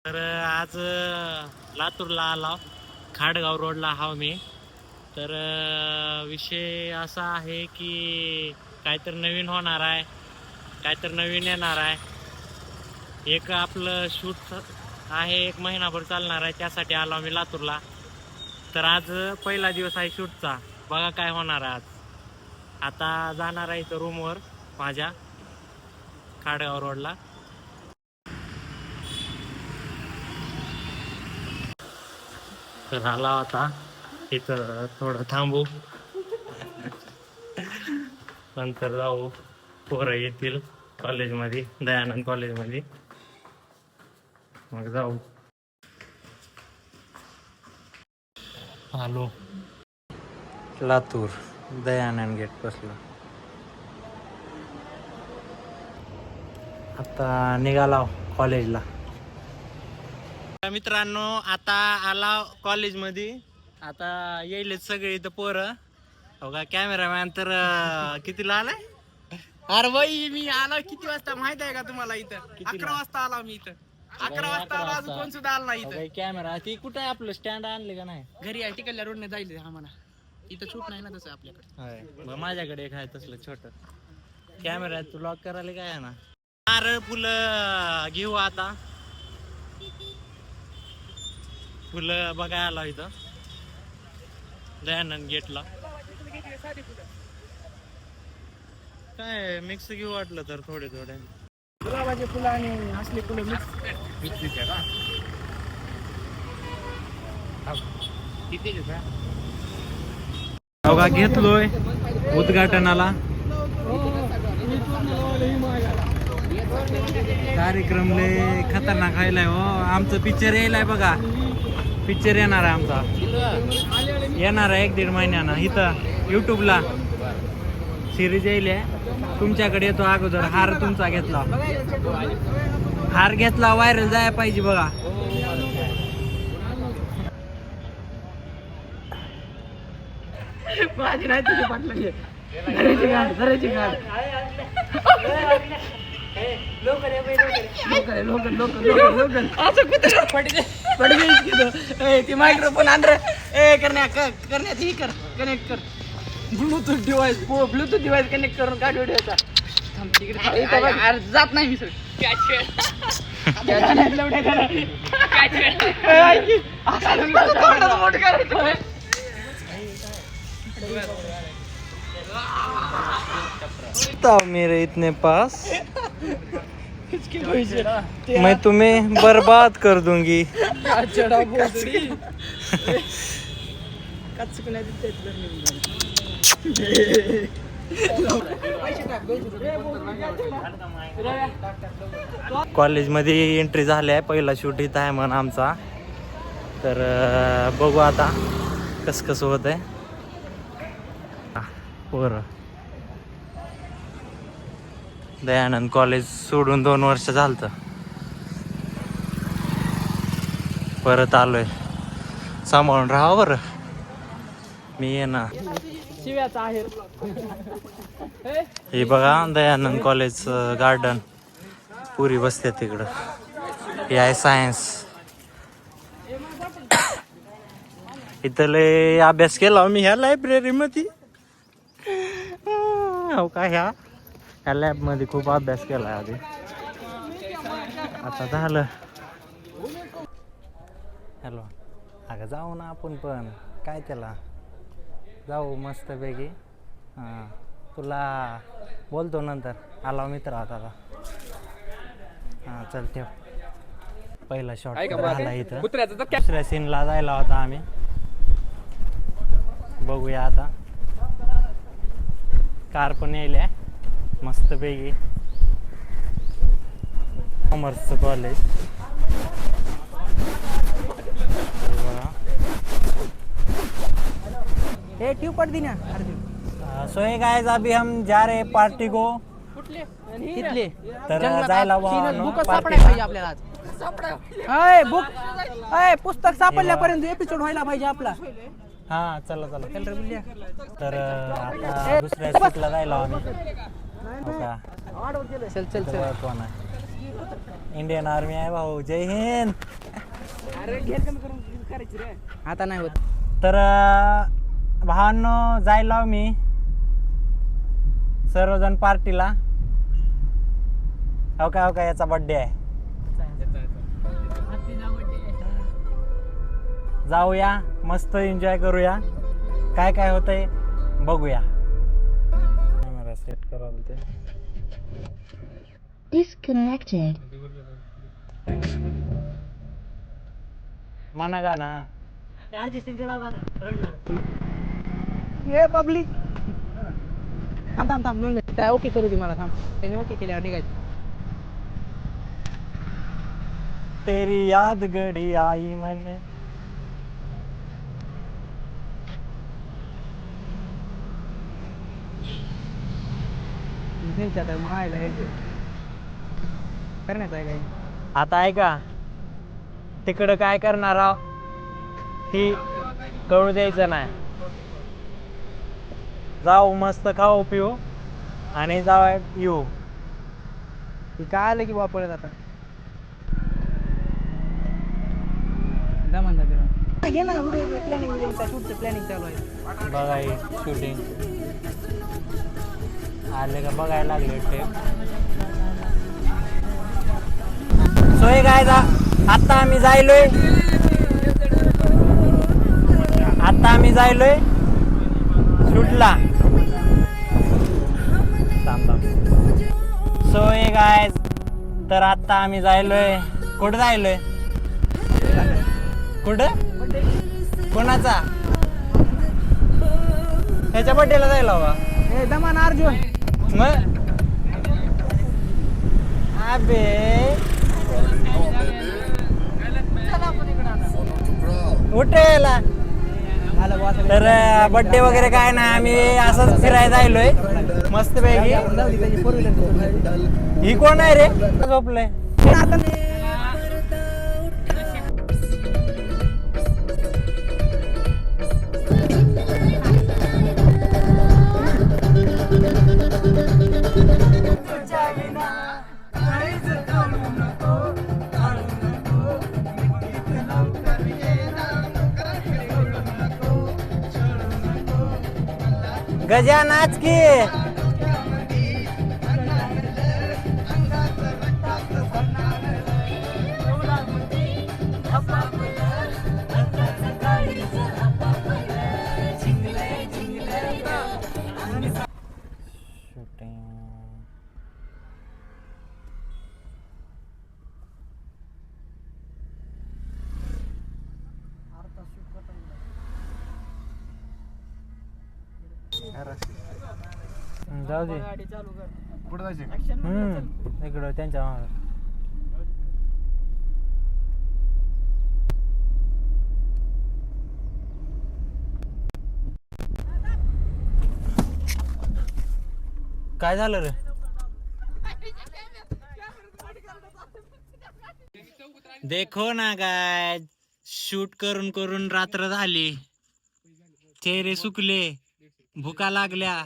तर आज लातूरला आला, खाडगाव रोडला हाव मी. तर विषय असा आहे की काहीतरी नवीन होणार आहे, काहीतरी नवीन येणार आहे. एक आपलं शूट आहे, 1 महिनाभर चालणार आहे, त्यासाठी आलो मी लातूरला. तर आज पहिला दिवस आहे शूटचा. बघा काय होणार आहे आज. आता जाणार आहे इथं रूमवर माझ्या खाडगाव रोडला. तर आला होता इथं, थोडं थांबू, नंतर जाऊ. पोरं येतील कॉलेजमध्ये, दयानंद कॉलेजमध्ये, मग जाऊ. आलो लातूर, दयानंद गेट बसलो. आता निघाला कॉलेजला. मित्रांनो, आता आला कॉलेजमध्ये. आता येईल सगळे इथं पोरं. हो का, कॅमेरामॅन तर कितीला आलाय? अरे बाई, मी आला किती वाजता माहित आहे का तुम्हाला? इथं 11 वाजता आला मी. इथं 11 वाजता आला, अजून कोण सुद्धा आला नाही इथं. कॅमेरा ती कुठे आहे? आपलं स्टँड आणले का नाही? घरी आहे, तिकडल्या रोडने जाईल आम्हाला. इथं छूट नाही ना तसं आपल्याकडे. मग माझ्याकडे एक आहे तसलं छोट कॅमेरा. तू लॉक करायला काय आहे ना. अरे फुलं घेऊ आता. फुलं बघायला आलो इथं दयानंद गेटला. काय मिक्स घेऊ वाटलं तर थोडे थोडे. गुलाबाचे फुलं आणि असले फुलं मिक्स. बघा, घेतलोय उद्घाटनाला. कार्यक्रम लय खतरनाक व्हायलाय हो. आमचं पिक्चर यायलाय बघा. पिक्चर येणार आहे आमचा, येणार आहे 1-1.5 महिन्यानं इथं यूट्यूबला. सिरीज येईल. तुमच्याकडे येतो अगोदर. हार तुमचा घेतला, हार घेतला, व्हायरल जायला पाहिजे बघा. माझी नाही तुझी पाटलं. घराची गाड, घराची गाड. ती मायक्रोफोन आण रे. करण्यात ही कर, कनेक्ट कर. ब्लूटूथ डिवाइस कनेक्ट करून काढ व्हिडिओचा. जात नाही मी सर. मेरे इतने पास मैं तुम्हें बर्बाद कर दूंगी. कॉलेजमध्ये एंट्री झाली आहे. पहिला शूट इथं आहे म्हणून आमचा. तर बघू आता कसं होत आहे. बरं, दयानंद कॉलेज सोडून 2 वर्ष झालतं. परत आलोय. सांभाळून राहा बरं. मी ये ना. शिव्याचा आहे. हे बघा दयानंद कॉलेज गार्डन. पुरी बसते तिकडं. हे आहे सायन्स. इथं लय अभ्यास केला मी ह्या लायब्ररीमध्ये. हो का, ह्या लॅबमध्ये खूप अभ्यास केला आधी. आता झालं. हॅलो, अगं जाऊ ना आपण पण. काय त्याला, जाऊ मस्तपैकी. हां, तुला बोलतो नंतर. आला मित्र आता. हां चल ठेव. पहिला शॉट झाला इथं. दुसऱ्या सीनला जायला होता आम्ही. बघूया आता. कार पण यायला मस्तपैकी. कॉमर्सचं कॉलेज. ट्यूब पट दी ना. सो हे गाइस, अभी हम जा रहे पार्टी को. तिथले तर जायला बुक सापडायला पाहिजे आपल्याला आज. बुक पुस्तक सापडल्यापर्यंत एपिसोड व्हायला पाहिजे आपला. हा चला. तर आता दुसऱ्या सीटला जायला आम्ही. हो का, चल कोण आहे? इंडियन आर्मी आहे भाऊ. जय हिंद. अरे घेर कमी करून करायची रे. आता नाही होत. तर भावांनो जायला मी सर्वजण पार्टीला. हो का याचा बर्थडे आहे. जाऊया मस्त एन्जॉय करूया. काय काय होतंय बघूया. कॅमेरा सेट कराल ते Disconnected. म्हणा का ना. हे पब्लिक थांब थांब थांब. काय ओके करू दे मला. थांब त्याने ओके केल्यावर निघायचं. तेरी याद घडी आई मन. आता मायला हे करण्यात आहे काही. आता आहे का तिकडं काय करणार आहो ती कळू द्यायचं नाही. जाऊ मस्त खाऊ पिऊ आणि जाऊ येऊ. हे काय आलं की वापरत आता जमान जाते. घे ना प्लॅनिंग शूटचं प्लॅनिंग चालू आहे. बघा ही शूटिंग आले का बघायला लागले ते. सोय काय आता आम्ही जायलोय शूटला. सोय काय तर आता आम्ही जायलोय. कुठं जायलोय कुठं कोणाचा ह्याच्या बड्डेला जायला हवा. हे दमान अर्जुन मग अबे उठेला. तर बड्डे वगैरे काय नाही आम्ही असंच फिरायला जायलोय मस्त पैकी. ही कोण आहे रे झोपलंय. गजा नाच की. जाऊ दे पुढे जायचे. इकडं त्यांच्या मागं. काय झालं रे. देखो ना काय शूट करून करून रात्र झाली. चेहरे सुकले भुका लागल्या.